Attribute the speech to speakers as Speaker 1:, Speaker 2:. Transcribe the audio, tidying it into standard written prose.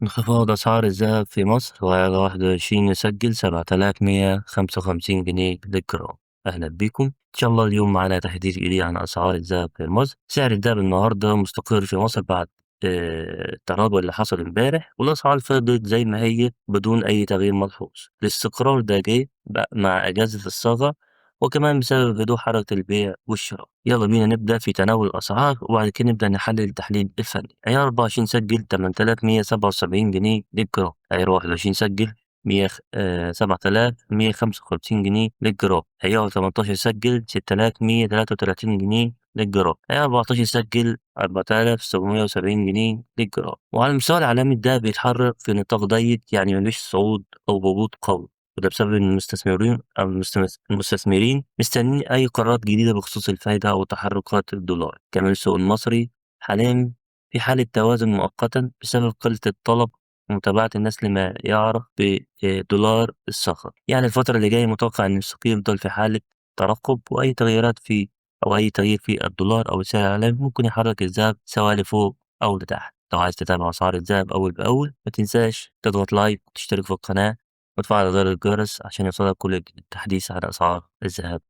Speaker 1: انخفاض أسعار الذهب في مصر وعلى 21 يسجل 7155 جنيه للجرام. أهلا بيكم. إن شاء الله اليوم معانا تحديث جديد عن أسعار الذهب في مصر. سعر الذهب النهاردة مستقر في مصر بعد التراجع اللي حصل امبارح، والأسعار فضلت زي ما هي بدون أي تغيير ملحوظ. الاستقرار ده جه مع إجازة الصاغة، وكمان بسبب هدوء حركة البيع والشراء. يلا بينا نبدأ في تناول الأسعار، وبعد كده نبدأ نحلل التحليل الفني. عيار 24 سجل 8177 جنيه للجرام. عيار 21 سجل 7155 جنيه للجرام. عيار 18 سجل 6133 جنيه للجرام. عيار 14 سجل 4770 جنيه للجرام. وعلى المستوى العالمي ده بيتحرك في نطاق ضيق، يعني مفيش صعود أو هبوط قوي، وده بسبب إن المستثمرين مستنيين أي قرارات جديدة بخصوص الفايدة أو تحركات الدولار. كمان السوق المصري حاليا في حالة توازن مؤقتا بسبب قلة الطلب ومتابعة الناس لما يعرف بدولار الصخر. يعني الفترة اللي جاية متوقع إن السوق يفضل في حالة ترقب، وأي تغييرات في أو أي تغيير في الدولار أو السعر العالمي ممكن يحرك الذهب سواء لفوق أو لتحت. لو عايز تتابع أسعار الذهب أول بأول ما تنساش تضغط لايك وتشترك في القناة وتفعل زر الجرس عشان يوصلك كل التحديث عن أسعار الذهب